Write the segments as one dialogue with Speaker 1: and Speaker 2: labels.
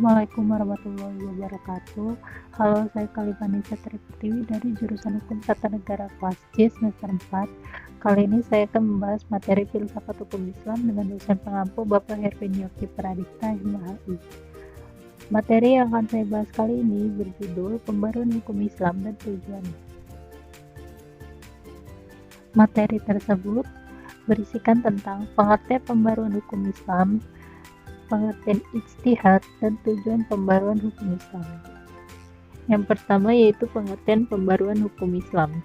Speaker 1: Assalamualaikum warahmatullahi wabarakatuh. Halo, saya Kalifanisa Tripertiwi dari jurusan Hukum Tata Negara kelas C semester 4. Kali ini saya akan membahas materi filsafat hukum Islam dengan dosen pengampu Bapak Hervin Yogi Pradipta MHI. Materi yang akan saya bahas kali ini berjudul Pembaruan Hukum Islam dan Tujuannya. Materi tersebut berisikan tentang pengertian pembaruan hukum Islam, pengertian ijtihad, dan tujuan pembaruan hukum Islam. Yang pertama yaitu pengertian pembaruan hukum Islam.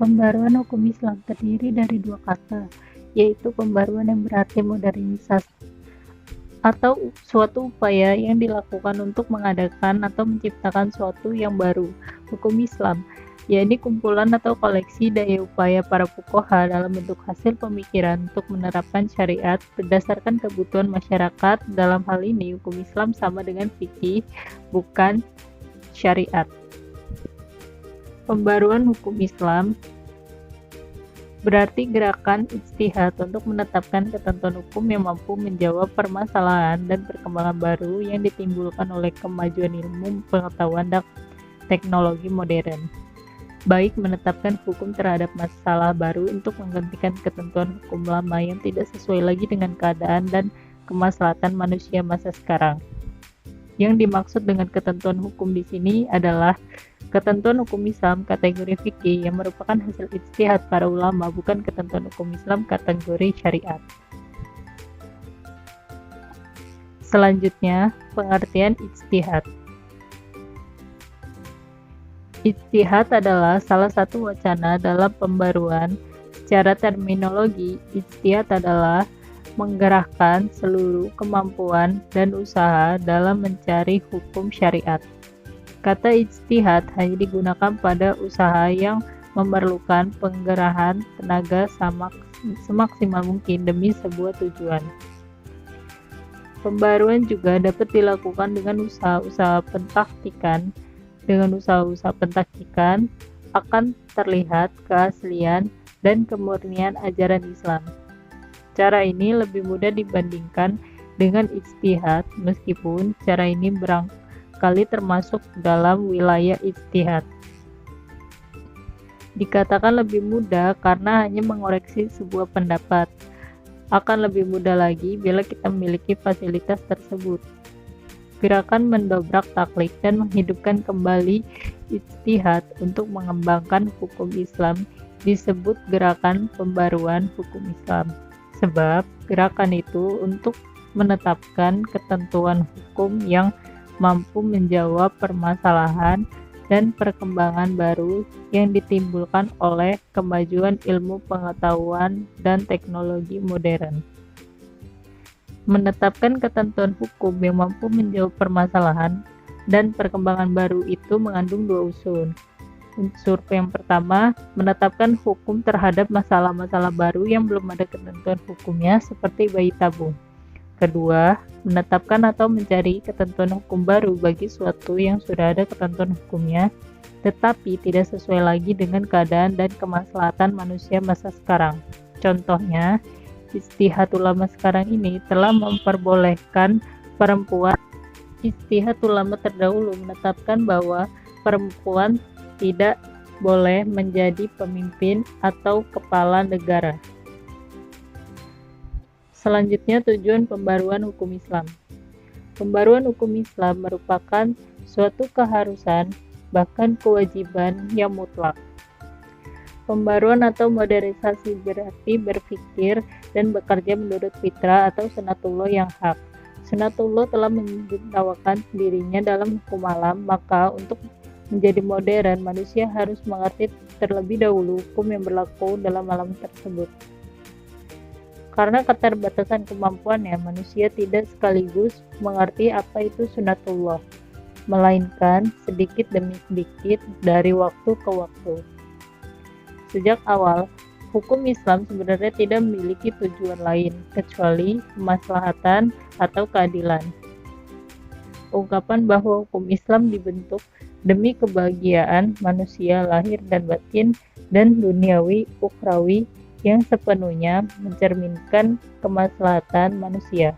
Speaker 1: Pembaruan hukum Islam terdiri dari dua kata, yaitu pembaruan yang berarti modernisasi atau suatu upaya yang dilakukan untuk mengadakan atau menciptakan suatu yang baru. Hukum Islam yakni kumpulan atau koleksi daya upaya para fuqaha dalam bentuk hasil pemikiran untuk menerapkan syariat berdasarkan kebutuhan masyarakat. Dalam hal ini, hukum Islam sama dengan fikih, bukan syariat. Pembaruan hukum Islam berarti gerakan ijtihad untuk menetapkan ketentuan hukum yang mampu menjawab permasalahan dan perkembangan baru yang ditimbulkan oleh kemajuan ilmu, pengetahuan, dan teknologi modern, baik menetapkan hukum terhadap masalah baru untuk menggantikan ketentuan hukum lama yang tidak sesuai lagi dengan keadaan dan kemaslahatan manusia masa sekarang. Yang dimaksud dengan ketentuan hukum di sini adalah ketentuan hukum Islam kategori fikih yang merupakan hasil ijtihad para ulama, bukan ketentuan hukum Islam kategori syariat. Selanjutnya, pengertian ijtihad. Ijtihad adalah salah satu wacana dalam pembaruan. Secara terminologi, ijtihad adalah menggerakkan seluruh kemampuan dan usaha dalam mencari hukum syariat. Kata ijtihad hanya digunakan pada usaha yang memerlukan penggerahan tenaga semaksimal mungkin demi sebuah tujuan. Pembaruan juga dapat dilakukan dengan usaha-usaha pentaktikan. Dengan usaha-usaha pentaktikan akan terlihat keaslian dan kemurnian ajaran Islam. Cara ini lebih mudah dibandingkan dengan ijtihad, meskipun cara ini barangkali termasuk dalam wilayah ijtihad. Dikatakan lebih mudah karena hanya mengoreksi sebuah pendapat. Akan lebih mudah lagi bila kita memiliki fasilitas tersebut. Gerakan mendobrak taklid dan menghidupkan kembali ijtihad untuk mengembangkan hukum Islam disebut gerakan pembaruan hukum Islam. Sebab gerakan itu untuk menetapkan ketentuan hukum yang mampu menjawab permasalahan dan perkembangan baru yang ditimbulkan oleh kemajuan ilmu pengetahuan dan teknologi modern. Menetapkan ketentuan hukum yang mampu menjawab permasalahan dan perkembangan baru itu mengandung dua unsur. Unsur yang pertama, menetapkan hukum terhadap masalah-masalah baru yang belum ada ketentuan hukumnya seperti bayi tabung. Kedua, menetapkan atau mencari ketentuan hukum baru bagi suatu yang sudah ada ketentuan hukumnya, tetapi tidak sesuai lagi dengan keadaan dan kemaslahatan manusia masa sekarang. Contohnya, ijtihad ulama sekarang ini telah memperbolehkan perempuan. Ijtihad ulama terdahulu menetapkan bahwa perempuan tidak boleh menjadi pemimpin atau kepala negara. Selanjutnya, tujuan pembaruan hukum Islam. Pembaruan hukum Islam merupakan suatu keharusan, bahkan kewajiban yang mutlak. Pembaruan atau modernisasi berarti berpikir dan bekerja menurut fitrah atau sunatullah yang hak. Sunatullah telah menjintawakan dirinya dalam hukum alam, maka untuk menjadi modern, manusia harus mengerti terlebih dahulu hukum yang berlaku dalam alam tersebut. Karena keterbatasan kemampuannya, manusia tidak sekaligus mengerti apa itu sunatullah, melainkan sedikit demi sedikit dari waktu ke waktu. Sejak awal, hukum Islam sebenarnya tidak memiliki tujuan lain kecuali kemaslahatan atau keadilan. Ungkapan bahwa hukum Islam dibentuk demi kebahagiaan manusia lahir dan batin dan duniawi ukhrawi yang sepenuhnya mencerminkan kemaslahatan manusia.